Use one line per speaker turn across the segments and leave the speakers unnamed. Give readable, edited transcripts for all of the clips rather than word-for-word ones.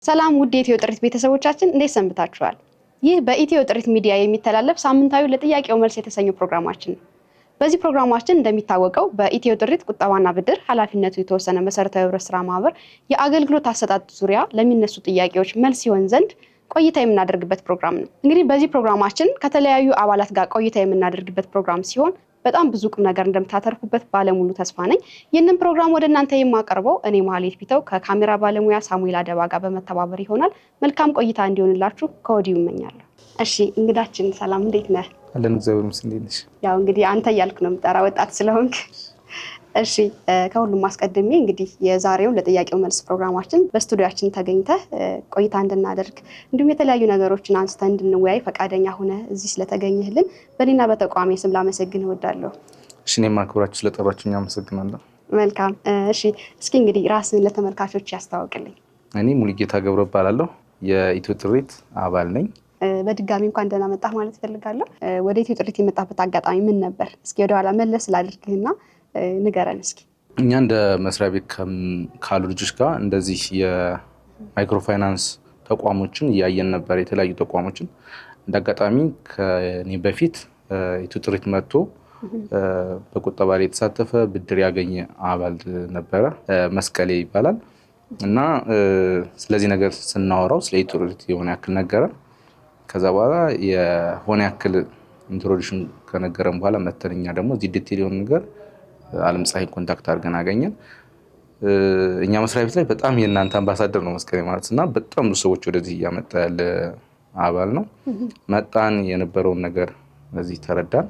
ሰላም ውድ የኢትዮ ጥሪት ቤተሰቦቻችን እንዴት ሰንብታችኋል? ይህ በኢትዮ ጥሪት ሚዲያ የሚተላለፍ ሳምንታዊ ለጥያቄው መልስ የተሰኘው ፕሮግራማችን ነው። በዚህ ፕሮግራማችን እንደሚታወቀው በኢትዮ ጥሪት ቁጠባና ብድር ኃላፊነቱ የተወሰነ መሰረታዊ ህብረት ስራ ማህበር የአገልግሎት አሰጣጥ ዙሪያ ለሚነሱ ጥያቄዎች መልስ ይሆን ዘንድ ቆይታ የምናደርግበት ፕሮግራም ነው። እንግዲህ በዚህ ፕሮግራማችን ከተለያዩ አባላት ጋር ቆይታ የምናደርግበት ፕሮግራም ሲሆን በጣም ብዙ ቁም ነገር እንደምታተርፉበት ባለሙሉ ተስፋ ነኝ። ይህንን ፕሮግራም ወደ እናንተ የማቀርበው እኔ ማህሌት ቢተው ከካሜራ ባለሙያ ሳሙኤል አደባ ጋር በመተባበር ይሆናል። መልካም ቆይታ እንዲሆንላችሁ ከወዲሁ እመኛለሁ። እሺ እንግዳችን ሰላም፣ እንዴት ነህ?
አለን እግዚአብሔር ይመስገን። እንዴት ነሽ?
ያው እንግዲህ አንተ እያልኩ ነው የምጠራ ወጣት ስለሆንክ። እሺ ከሁሉም አስቀድሜ እንግዲህ የዛሬው ለጥያቄው መልስ ፕሮግራማችን በስቱዲዮአችን ተገኝተህ ቆይታ እንድናደርግ እንዲሁም የተለያዩ ነገሮችን አንስተን እንድንወያይ ፈቃደኛ ሆነ እዚህ ስለተገኘህልን በእኔና በተቋሜ ስም ላመሰግንህ እወዳለሁ።
እሺ እኔም አክብራችሁ ስለጠራችሁኝ አመሰግናለሁ።
መልካም። እሺ እስኪ እንግዲህ ራስን ለተመልካቾች ያስተዋውቅልኝ።
እኔ ሙሉጌታ ገብረ እባላለሁ። የኢትዮ ጥሪት አባል ነኝ።
በድጋሚ እንኳን ደህና መጣህ ማለት እፈልጋለሁ። ወደ ኢትዮ ጥሪት የመጣበት አጋጣሚ ምን ነበር? እስኪ ወደኋላ መለስ ስላድርግህና ንገረን እስኪ።
እኛ እንደ መስሪያ ቤት ካሉ ልጆች ጋር እንደዚህ የማይክሮፋይናንስ ተቋሞችን እያየን ነበር፣ የተለያዩ ተቋሞችን። እንደ አጋጣሚ ከኔ በፊት ኢትዮ ጥሪት መጥቶ በቁጠባ ላይ የተሳተፈ ብድር ያገኘ አባል ነበረ፣ መስቀሌ ይባላል። እና ስለዚህ ነገር ስናወራው ስለ ኢትዮ ጥሪት የሆነ ያክል ነገረን። ከዛ በኋላ የሆነ ያክል ኢንትሮዲክሽን ከነገረን በኋላ መተን እኛ ደግሞ እዚህ ዲቴል የሆነ ነገር አለም ፀሐይ ኮንታክት አድርገን አገኘን። እኛ መስሪያ ቤት ላይ በጣም የእናንተ አምባሳደር ነው መስቀሌ ማለት እና በጣም ብዙ ሰዎች ወደዚህ እያመጣ ያለ አባል ነው። መጣን፣ የነበረውን ነገር እዚህ ተረዳን፣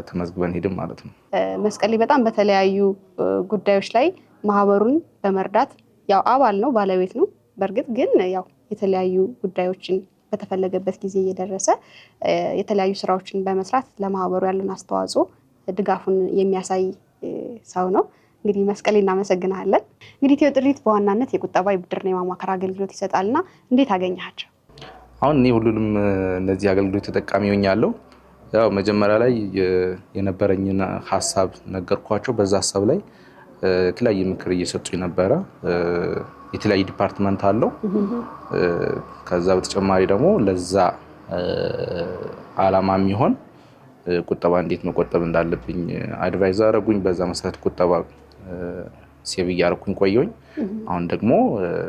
ተመዝግበን ሄድን ማለት ነው።
መስቀሌ በጣም በተለያዩ ጉዳዮች ላይ ማህበሩን በመርዳት ያው አባል ነው፣ ባለቤት ነው። በእርግጥ ግን ያው የተለያዩ ጉዳዮችን በተፈለገበት ጊዜ እየደረሰ የተለያዩ ስራዎችን በመስራት ለማህበሩ ያለን አስተዋጽኦ ድጋፉን የሚያሳይ ሰው ነው። እንግዲህ መስቀሌ እናመሰግናለን። እንግዲህ ኢትዮ ጥሪት በዋናነት የቁጠባ የብድርና የማማከር አገልግሎት ይሰጣልና እንዴት አገኘሃቸው?
አሁን እኔ ሁሉንም እነዚህ አገልግሎት ተጠቃሚ ሆኛለሁ። ያው መጀመሪያ ላይ የነበረኝን ሀሳብ ነገርኳቸው። በዛ ሀሳብ ላይ የተለያየ ምክር እየሰጡኝ ነበረ። የተለያየ ዲፓርትመንት አለው። ከዛ በተጨማሪ ደግሞ ለዛ አላማ የሚሆን ቁጠባ እንዴት መቆጠብ እንዳለብኝ አድቫይዝ አደረጉኝ። በዛ መሰረት ቁጠባ ሴቭ እያደረኩኝ ቆየሁኝ። አሁን ደግሞ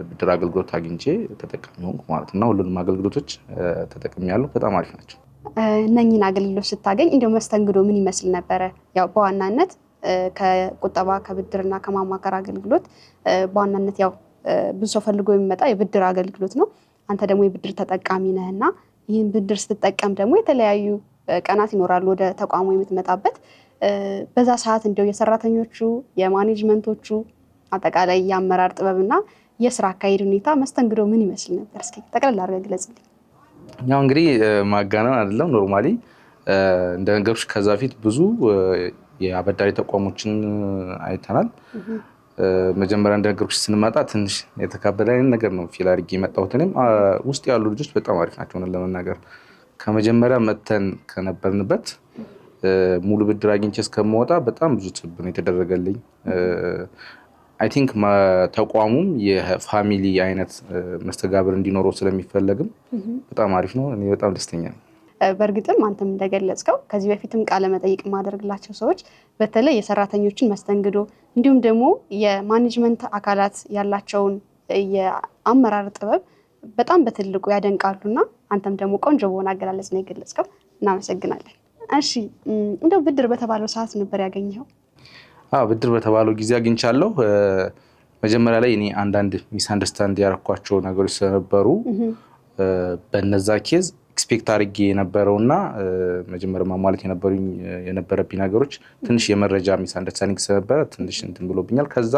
ብድር አገልግሎት አግኝቼ ተጠቃሚ ሆንኩ ማለት ነው። ሁሉንም አገልግሎቶች ተጠቅሜያለሁ። በጣም አሪፍ ናቸው።
እነኝህን አገልግሎት ስታገኝ እንደው መስተንግዶ ምን ይመስል ነበረ? ያው በዋናነት ከቁጠባ ከብድርና ከማማከር አገልግሎት በዋናነት ያው ብዙ ሰው ፈልጎ የሚመጣ የብድር አገልግሎት ነው። አንተ ደግሞ የብድር ተጠቃሚ ነህና ይህን ብድር ስትጠቀም ደግሞ የተለያዩ ቀናት ይኖራሉ ወደ ተቋሙ የምትመጣበት። በዛ ሰዓት እንደው የሰራተኞቹ የማኔጅመንቶቹ አጠቃላይ የአመራር ጥበብና የስራ አካሄድ ሁኔታ መስተንግዶ ምን ይመስል ነበር? እስኪ ጠቅላላ አድርገህ ግለጽልኝ።
ያው እንግዲህ ማጋነን አይደለም። ኖርማሊ እንደ ነገሮች ከዛ ፊት ብዙ የአበዳሪ ተቋሞችን አይተናል። መጀመሪያ እንደ ነገሮች ስንመጣ ትንሽ የተካበደ ነገር ነው ፊል አድርጌ የመጣሁት። እኔም ውስጥ ያሉ ልጆች በጣም አሪፍ ናቸው ለመናገር። ከመጀመሪያ መተን ከነበርንበት ሙሉ ብድር አግኝቼ እስከምወጣ በጣም ብዙ ትብብር ነው የተደረገልኝ። አይ ቲንክ ተቋሙም የፋሚሊ አይነት መስተጋብር እንዲኖረው ስለሚፈለግም በጣም አሪፍ ነው። እኔ በጣም ደስተኛ ነኝ።
በእርግጥም አንተም እንደገለጽከው ከዚህ በፊትም ቃለ መጠይቅ ማደርግላቸው ሰዎች በተለይ የሰራተኞችን መስተንግዶ እንዲሁም ደግሞ የማኔጅመንት አካላት ያላቸውን የአመራር ጥበብ በጣም በትልቁ ያደንቃሉና አንተም ደግሞ ቆንጆ በሆነ አገላለጽ ነው የገለጽከው። እናመሰግናለን። እሺ እንደው ብድር በተባለው ሰዓት ነበር ያገኘኸው?
ብድር በተባለው ጊዜ አግኝቻለሁ። መጀመሪያ ላይ እኔ አንዳንድ ሚስ አንደርስታንድ ያደረኳቸው ነገሮች ስለነበሩ በነዛ ኬዝ ኤክስፔክት አድርጌ የነበረውና መጀመሪያ ማሟላት የነበረብኝ ነገሮች ትንሽ የመረጃ ሚስ አንደርስታንዲንግ ስለነበረ ትንሽ እንትን ብሎብኛል። ከዛ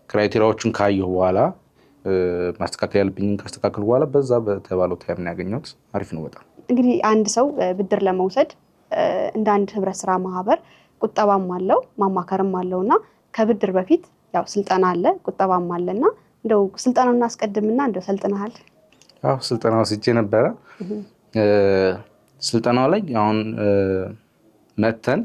ክራይቴሪያዎቹን ካየሁ በኋላ ማስተካከል ያለብኝን ካስተካከል በኋላ በዛ በተባለው ታይም ነው ያገኘሁት። አሪፍ ነው በጣም። እንግዲህ
አንድ ሰው ብድር ለመውሰድ እንደ አንድ ህብረት ስራ ማህበር ቁጠባም አለው ማማከርም አለውና ከብድር በፊት ያው ስልጠና አለ ቁጠባም አለና እንደው ስልጠናውን እናስቀድምና እንደው ሰልጥነሃል?
አዎ ስልጠና ወስጄ ነበረ። ስልጠናው ላይ አሁን መተን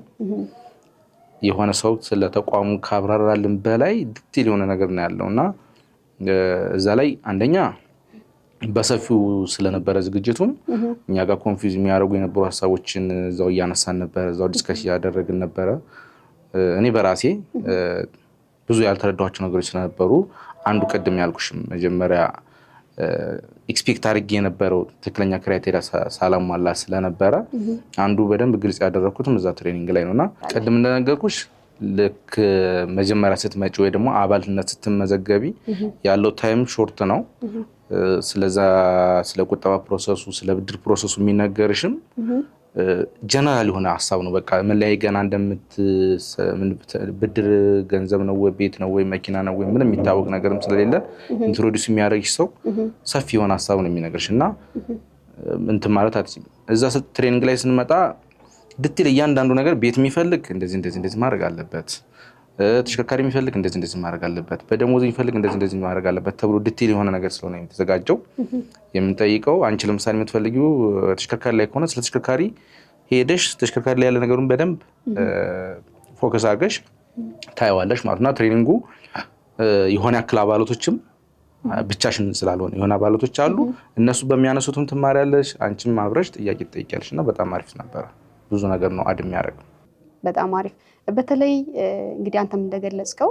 የሆነ ሰው ስለ ተቋሙ ካብራራልን በላይ ዲቴል የሆነ ነገር ነው ያለውና እዛ ላይ አንደኛ በሰፊው ስለነበረ ዝግጅቱም እኛ ጋር ኮንፊውዝ የሚያደርጉ የነበሩ ሀሳቦችን እዛው እያነሳን ነበር፣ እዛው ዲስከስ ያደረግን ነበረ። እኔ በራሴ ብዙ ያልተረዳኋቸው ነገሮች ስለነበሩ አንዱ ቅድም ያልኩሽም መጀመሪያ ኤክስፔክት አድርጌ የነበረው ትክክለኛ ክራይቴሪያ ሳላሟላ ስለነበረ አንዱ በደንብ ግልጽ ያደረኩትም እዛ ትሬኒንግ ላይ ነውና ቅድም እንደነገርኩሽ ልክ መጀመሪያ ስትመጪ ወይ ደግሞ አባልነት ስትመዘገቢ ያለው ታይም ሾርት ነው። ስለዛ ስለ ቁጠባ ፕሮሰሱ ስለ ብድር ፕሮሰሱ የሚነገርሽም ጀነራል የሆነ ሀሳብ ነው። በቃ ምን ላይ ገና ብድር ገንዘብ ነው ወይ ቤት ነው ወይ መኪና ነው ወይ ምንም የሚታወቅ ነገርም ስለሌለ ኢንትሮዲዩስ የሚያደርግሽ ሰው ሰፊ የሆነ ሀሳብ ነው የሚነግርሽ እና እንትን ማለት አትችልም። እዛ ትሬኒንግ ላይ ስንመጣ ዲቴል እያንዳንዱ ነገር ቤት የሚፈልግ እንደዚህ ማድረግ አለበት፣ ተሽከርካሪ የሚፈልግ እንደዚህ ማድረግ አለበት፣ በደሞዝ የሚፈልግ እንደዚህ ማድረግ አለበት ተብሎ ዲቴል የሆነ ነገር ስለሆነ የተዘጋጀው የምንጠይቀው አንቺ ለምሳሌ የምትፈልጊው ተሽከርካሪ ላይ ከሆነ ስለ ተሽከርካሪ ሄደሽ ተሽከርካሪ ላይ ያለ ነገሩን በደንብ ፎከስ አድርገሽ ታይዋለሽ ማለት ነው። ትሬኒንጉ የሆነ ያክል አባላቶችም ብቻሽን ስላልሆነ የሆነ አባላቶች አሉ፣ እነሱ በሚያነሱትም ትማሪያለሽ፣ አንቺም አብረሽ ጥያቄ ትጠይቂያለሽ እና በጣም አሪፍ ነበረ። ብዙ ነገር ነው አድ የሚያደርገው።
በጣም አሪፍ። በተለይ እንግዲህ አንተም እንደገለጽከው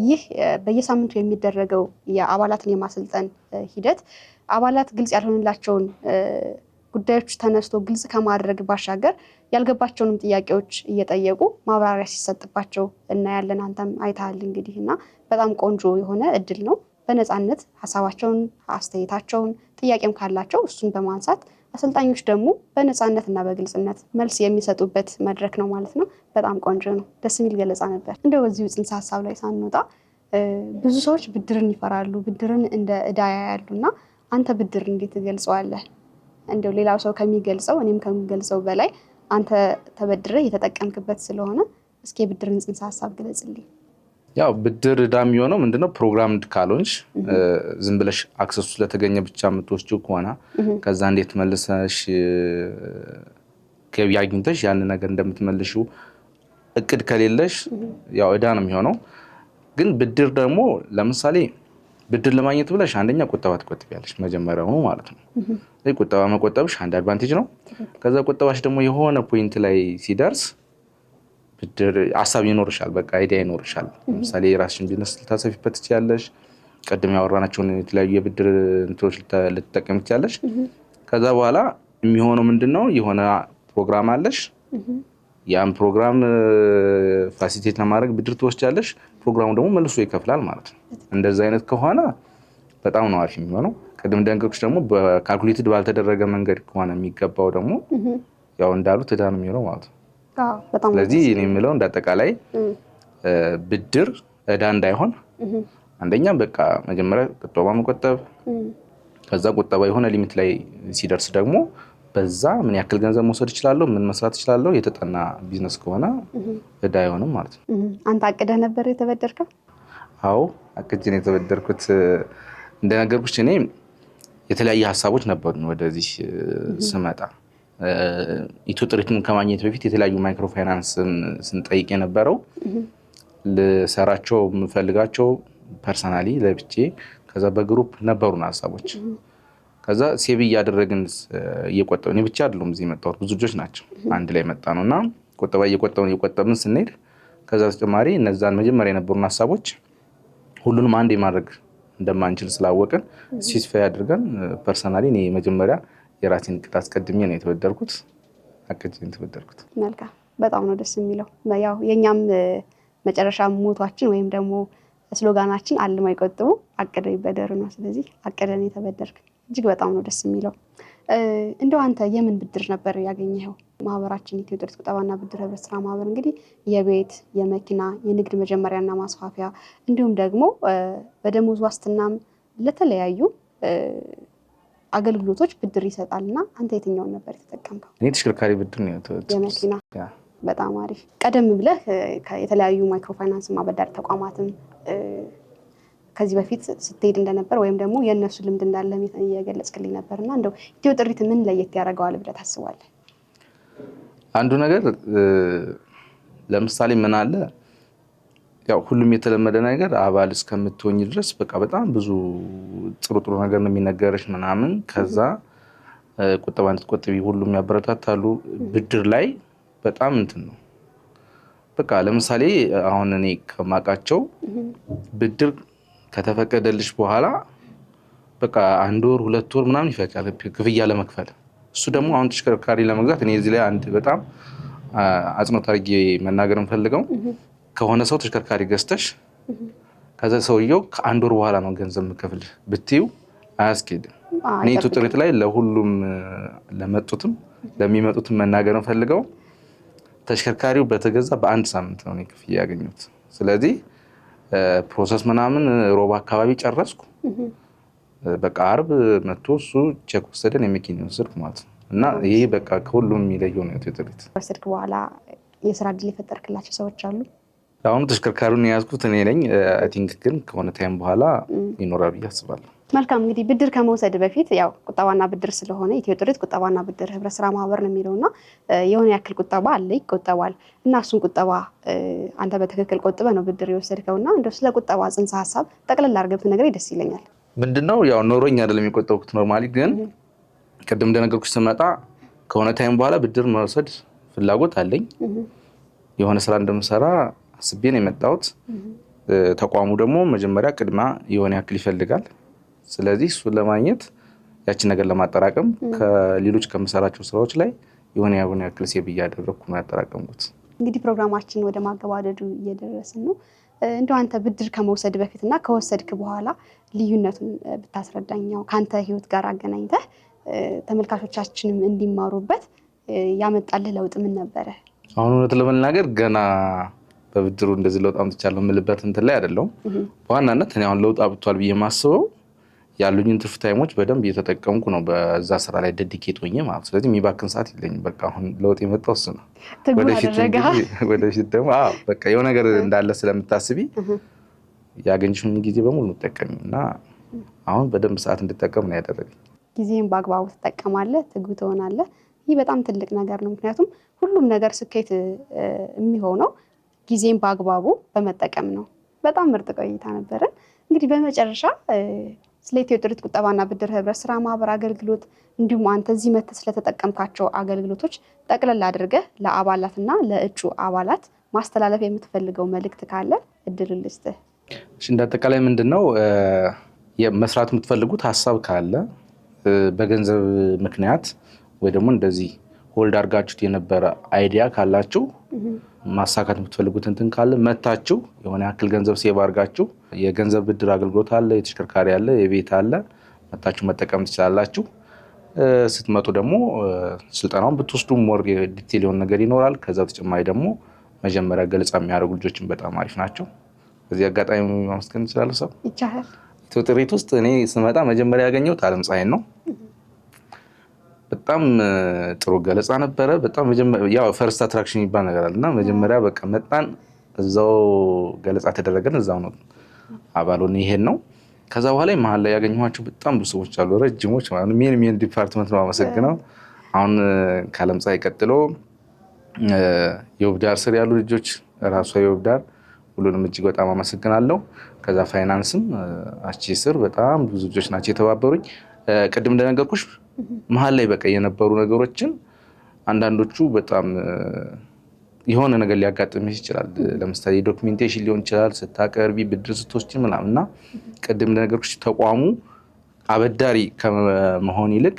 ይህ በየሳምንቱ የሚደረገው የአባላትን የማሰልጠን ሂደት አባላት ግልጽ ያልሆነላቸውን ጉዳዮች ተነስቶ ግልጽ ከማድረግ ባሻገር ያልገባቸውንም ጥያቄዎች እየጠየቁ ማብራሪያ ሲሰጥባቸው እናያለን። አንተም አይተሃል እንግዲህ እና በጣም ቆንጆ የሆነ እድል ነው። በነፃነት ሀሳባቸውን፣ አስተያየታቸውን፣ ጥያቄም ካላቸው እሱን በማንሳት አሰልጣኞች ደግሞ በነፃነት እና በግልጽነት መልስ የሚሰጡበት መድረክ ነው ማለት ነው። በጣም ቆንጆ ነው። ደስ የሚል ገለጻ ነበር። እንደው በዚሁ ጽንሰ ሀሳብ ላይ ሳንወጣ ብዙ ሰዎች ብድርን ይፈራሉ፣ ብድርን እንደ ዕዳ ያያሉ እና አንተ ብድር እንዴት ትገልጸዋለህ? እንደው ሌላው ሰው ከሚገልጸው እኔም ከሚገልጸው በላይ አንተ ተበድረህ የተጠቀምክበት ስለሆነ እስኪ የብድርን ጽንሰ ሀሳብ ግለጽልኝ።
ያው ብድር ዕዳ የሚሆነው ምንድነው ፕሮግራምድ ካልሆንሽ ዝም ብለሽ አክሰሱ ስለተገኘ ብቻ የምትወስጂው ከሆነ ከዛ እንዴት መልሰሽ ገቢ አግኝተሽ ያን ነገር እንደምትመልሺው እቅድ ከሌለሽ ያው ዕዳ ነው የሚሆነው። ግን ብድር ደግሞ ለምሳሌ ብድር ለማግኘት ብለሽ አንደኛ ቁጠባ ትቆጥቢያለሽ መጀመሪያው ማለት ነው። ቁጠባ መቆጠብሽ አንድ አድቫንቴጅ ነው። ከዛ ቁጠባሽ ደግሞ የሆነ ፖይንት ላይ ሲደርስ ብድር ሀሳብ ይኖርሻል፣ በቃ አይዲያ ይኖርሻል። ለምሳሌ የራስሽን ቢዝነስ ልታሰፊበት ትችያለሽ። ቀደም ያወራናቸውን የተለያዩ የብድር እንትኖች ልትጠቀም ትችያለሽ። ከዛ በኋላ የሚሆነው ምንድነው የሆነ ፕሮግራም አለሽ። ያን ፕሮግራም ፋሲሊቴት ለማድረግ ብድር ትወስጃለሽ። ፕሮግራሙ ደግሞ መልሶ ይከፍላል ማለት ነው። እንደዛ አይነት ከሆነ በጣም ነው አሪፍ የሚሆነው። ቅድም እንደነገርኩሽ ደግሞ በካልኩሌትድ ባልተደረገ መንገድ ከሆነ የሚገባው ደግሞ ያው እንዳሉት ዕዳ ነው የሚሆነው ማለት ነው። ስለዚህ እኔ የምለው እንዳጠቃላይ ብድር ዕዳ እንዳይሆን አንደኛ በቃ መጀመሪያ ቁጠባ መቆጠብ፣ ከዛ ቁጠባ የሆነ ሊሚት ላይ ሲደርስ ደግሞ በዛ ምን ያክል ገንዘብ መውሰድ እችላለሁ፣ ምን መስራት እችላለሁ፣ የተጠና ቢዝነስ ከሆነ ዕዳ አይሆንም ማለት ነው።
አንተ አቅደህ ነበር የተበደርከው?
አዎ አቅጄ ነው የተበደርኩት። እንደነገርኩሽ እኔ የተለያየ ሀሳቦች ነበሩኝ ወደዚህ ስመጣ። ኢትዮ ጥሪትን ከማግኘት በፊት የተለያዩ ማይክሮ ፋይናንስ ስንጠይቅ የነበረው ልሰራቸው የምፈልጋቸው ፐርሰናሊ ለብቼ ከዛ በግሩፕ ነበሩን ሀሳቦች። ከዛ ሴቭ እያደረግን እየቆጠብን እኔ ብቻ አይደለም እዚህ የመጣሁት ብዙ ልጆች ናቸው አንድ ላይ መጣ ነው እና ቁጠባ እየቆጠብን ስንሄድ ከዛ ተጨማሪ እነዛን መጀመሪያ የነበሩን ሀሳቦች ሁሉንም አንድ የማድረግ እንደማንችል ስላወቅን ሲስፋይ አድርገን ፐርሰናሊ እኔ መጀመሪያ የራሴን እቅድ አስቀድሜ ነው የተበደርኩት። አቅጄ ነው የተበደርኩት። መልካም፣
በጣም ነው ደስ የሚለው። ያው የኛም መጨረሻ ሞቷችን ወይም ደግሞ ስሎጋናችን አልመው ይቆጥቡ አቅደው ይበደሩ ነው። ስለዚህ አቅደን የተበደርክ እጅግ በጣም ነው ደስ የሚለው። እንደው አንተ የምን ብድር ነበር ያገኘኸው? ማህበራችን ኢትዮ ጥሪት ቁጠባና ብድር ህብረት ስራ ማህበር እንግዲህ የቤት፣ የመኪና፣ የንግድ መጀመሪያና ማስፋፊያ እንዲሁም ደግሞ በደሞዝ ዋስትናም ለተለያዩ አገልግሎቶች ብድር ይሰጣልና አንተ የትኛውን ነበር የተጠቀምከው?
እኔ ተሽከርካሪ ብድር ነው የተወሰድኩት።
የመኪና። በጣም አሪፍ። ቀደም ብለህ የተለያዩ ማይክሮ ፋይናንስ አበዳሪ ተቋማትም ከዚህ በፊት ስትሄድ እንደነበር ወይም ደግሞ የእነሱ ልምድ እንዳለ እየገለጽክልኝ ነበርና እንደው ኢትዮ ጥሪት ምን ለየት ያደርገዋል ብለህ ታስባለህ?
አንዱ ነገር ለምሳሌ ምን አለ ያው ሁሉም የተለመደ ነገር አባል እስከምትሆኝ ድረስ በቃ በጣም ብዙ ጥሩ ነገር ነው የሚነገርሽ ምናምን። ከዛ ቁጠባ እንድትቆጥቢ ሁሉም ያበረታታሉ። ብድር ላይ በጣም እንትን ነው በቃ ለምሳሌ አሁን እኔ ከማውቃቸው ብድር ከተፈቀደልሽ በኋላ በቃ 1 ወር 2 ወር ምናምን ይፈጃል ክፍያ ለመክፈል። እሱ ደግሞ አሁን ተሽከርካሪ ለመግዛት እኔ እዚህ ላይ አንድ በጣም አጽንኦት አድርጌ መናገር የምፈልገው ከሆነ ሰው ተሽከርካሪ ገዝተሽ ከዛ ሰውየው ከ1 ወር በኋላ ነው ገንዘብ የምከፍል ብትይው አያስኬድም። እኔ ኢትዮ ጥሪት ላይ ለሁሉም ለመጡትም ለሚመጡትም መናገር የምፈልገው ተሽከርካሪው በተገዛ በ1 ሳምንት ነው ክፍያ ያገኙት። ስለዚህ ፕሮሰስ ምናምን ሮብ አካባቢ ጨረስኩ። በቃ አርብ መጥቶ እሱ ቼክ ወሰደን የመኪናውን ወሰድኩ ማለት ነው። እና ይሄ በቃ ከሁሉም የሚለየው ነው ኢትዮ ጥሪት።
ወሰድክ በኋላ የስራ እድል የፈጠርክላቸው ሰዎች አሉ?
አሁን ተሽከርካሪውን የያዝኩት እኔ ነኝ። አይ ቲንክ ግን ከሆነ ታይም በኋላ ይኖራል ብዬ አስባለሁ።
መልካም እንግዲህ ብድር ከመውሰድ በፊት ያው ቁጠባና ብድር ስለሆነ ኢትዮ ጥሪት ቁጠባና ብድር ህብረት ስራ ማህበር ነው የሚለውና የሆነ ያክል ቁጠባ አለ ይቆጠባል። እና እሱን ቁጠባ አንተ በትክክል ቆጥበ ነው ብድር የወሰድከውና እንደው ስለ ቁጠባ ጽንሰ ሀሳብ ጠቅለል አድርገህ ብትነግረኝ ደስ ይለኛል።
ምንድነው ያው ኖሮኝ አይደለም የቆጠብኩት። ኖርማሊ ግን ቅድም እንደነገርኩሽ ስመጣ ከሆነ ታይም በኋላ ብድር መውሰድ ፍላጎት አለኝ። የሆነ ስራ እንደምሰራ አስቤ ነው የመጣሁት። ተቋሙ ደግሞ መጀመሪያ ቅድማ የሆነ ያክል ይፈልጋል። ስለዚህ እሱን ለማግኘት ያችን ነገር ለማጠራቀም ከሌሎች ከምሰራቸው ስራዎች ላይ የሆነ ያክል ሴብ እያደረግኩ ነው ያጠራቀምኩት።
እንግዲህ ፕሮግራማችን ወደ ማገባደዱ እየደረስን ነው። እንደው አንተ ብድር ከመውሰድ በፊትና ከወሰድክ በኋላ ልዩነቱን ብታስረዳኛው ከአንተ ህይወት ጋር አገናኝተህ ተመልካቾቻችንም እንዲማሩበት ያመጣልህ ለውጥ ምን ነበረ?
አሁን እውነት ለመናገር ገና በብድሩ እንደዚህ ለውጥ አምጥቻለሁ የምልበት እንትን ላይ አይደለሁም። በዋናነት እኔ አሁን ለውጥ አብቷል ብዬ የማስበው ያሉኝን ትርፍ ታይሞች በደንብ እየተጠቀምኩ ነው በዛ ስራ ላይ ዴዲኬት ሆኜ ማለት። ስለዚህ የሚባክን ሰዓት የለኝም። በቃ አሁን ለውጥ የመጣው እሱ ነው። ወደፊት ደግሞ በቃ የሆነ ነገር እንዳለ ስለምታስቢ ያገኝሽውን ጊዜ በሙሉ እንጠቀሚ እና አሁን በደንብ ሰዓት እንድጠቀም ነው ያደረገኝ።
ጊዜን በአግባቡ ትጠቀማለህ፣ ትጉህ ትሆናለህ። ይህ በጣም ትልቅ ነገር ነው። ምክንያቱም ሁሉም ነገር ስኬት የሚሆነው ጊዜን በአግባቡ በመጠቀም ነው። በጣም ምርጥ ቆይታ ነበረን። እንግዲህ በመጨረሻ ስለ ኢትዮ ጥሪት ቁጠባና ብድር ህብረት ስራ ማህበር አገልግሎት እንዲሁም አንተ እዚህ መተህ ስለተጠቀምካቸው አገልግሎቶች ጠቅለል አድርገህ ለአባላትና ለእጩ አባላት ማስተላለፍ የምትፈልገው መልእክት ካለ እድል ልስጥህ።
እሺ፣ እንዳጠቃላይ ምንድነው መስራት የምትፈልጉት ሀሳብ ካለ በገንዘብ ምክንያት ወይ ደግሞ እንደዚህ ሆልድ አድርጋችሁት የነበረ አይዲያ ካላችሁ ማሳካት የምትፈልጉት እንትን ካለ መታችሁ የሆነ ያክል ገንዘብ ሴቭ አድርጋችሁ የገንዘብ ብድር አገልግሎት አለ፣ የተሽከርካሪ አለ፣ የቤት አለ፣ መታችሁ መጠቀም ትችላላችሁ። ስትመጡ ደግሞ ስልጠናውን ብትወስዱ ሞር ዲቴል የሆነ ነገር ይኖራል። ከዛ በተጨማሪ ደግሞ መጀመሪያ ገለጻ የሚያደርጉ ልጆችን በጣም አሪፍ ናቸው። በዚህ አጋጣሚ ማመስገን እንችላለን። ሰው
ይቻላል።
ኢትዮ ጥሪት ውስጥ እኔ ስመጣ መጀመሪያ ያገኘሁት አለም ፀሐይን ነው። በጣም ጥሩ ገለጻ ነበረ። በጣም ያው ፈርስት አትራክሽን የሚባል ነገር አለና መጀመሪያ በቃ መጣን፣ እዛው ገለጻ ተደረገን፣ እዛው ነው አባሉን ይሄን ነው። ከዛ በኋላ መሀል ላይ ያገኘኋቸው በጣም ብዙ ሰዎች አሉ፣ ረጅሞች ማለት ነው። ሜን ዲፓርትመንት ነው አመሰግነው። አሁን ከአለም ፀሐይ ቀጥሎ የውብዳር ስር ያሉ ልጆች ራሷ የውብዳር ሁሉንም እጅግ በጣም አመሰግናለሁ። ከዛ ፋይናንስም አቺ ስር በጣም ብዙ ልጆች ናቸው የተባበሩኝ። ቅድም እንደነገርኩሽ መሀል ላይ በቃ የነበሩ ነገሮችን አንዳንዶቹ በጣም የሆነ ነገር ሊያጋጥምሽ ይችላል። ለምሳሌ ዶክሜንቴሽን ሊሆን ይችላል ስታቀርቢ ብድር ስትወስጂ ምናምን እና ቅድም እንደነገርኩሽ ተቋሙ አበዳሪ ከመሆን ይልቅ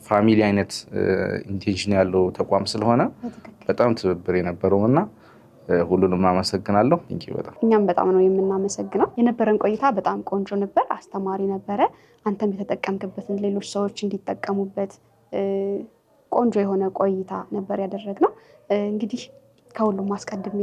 ፋሚሊ አይነት ኢንቴንሽን ያለው ተቋም ስለሆነ በጣም ትብብር የነበረው እና ሁሉንም አመሰግናለሁ። በጣም
እኛም በጣም ነው የምናመሰግነው። የነበረን ቆይታ በጣም ቆንጆ ነበር፣ አስተማሪ ነበረ። አንተም የተጠቀምክበትን ሌሎች ሰዎች እንዲጠቀሙበት ቆንጆ የሆነ ቆይታ ነበር ያደረግነው። እንግዲህ ከሁሉም አስቀድሜ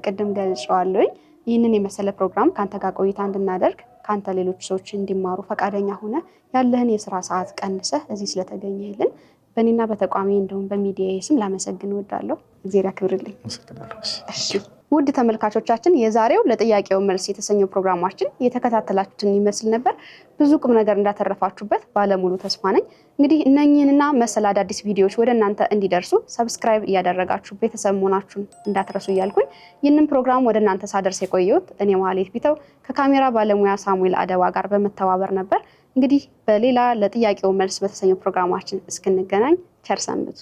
ቅድም ገልጸዋለሁኝ ይህንን የመሰለ ፕሮግራም ከአንተ ጋር ቆይታ እንድናደርግ ከአንተ ሌሎች ሰዎች እንዲማሩ ፈቃደኛ ሆነ ያለህን የስራ ሰዓት ቀንሰህ እዚህ ስለተገኘህልን በእኔና በተቋሚ እንዲሁም በሚዲያ ስም ላመሰግን እወዳለሁ። እግዚአብሔር ያክብርልኝ።
አመሰግናለሁ።
እሺ ውድ ተመልካቾቻችን የዛሬው ለጥያቄው መልስ የተሰኘው ፕሮግራማችን የተከታተላችሁትን ይመስል ነበር። ብዙ ቁም ነገር እንዳተረፋችሁበት ባለሙሉ ተስፋ ነኝ። እንግዲህ እነኚህንና መሰል አዳዲስ ቪዲዮዎች ወደ እናንተ እንዲደርሱ ሰብስክራይብ እያደረጋችሁ ቤተሰብ መሆናችሁን እንዳትረሱ እያልኩኝ ይህንን ፕሮግራም ወደ እናንተ ሳደርስ የቆየሁት እኔ መሀሌት ቢተው ከካሜራ ባለሙያ ሳሙኤል አደባ ጋር በመተባበር ነበር። እንግዲህ በሌላ ለጥያቄው መልስ በተሰኘው ፕሮግራማችን እስክንገናኝ ቸር ሰንብቱ።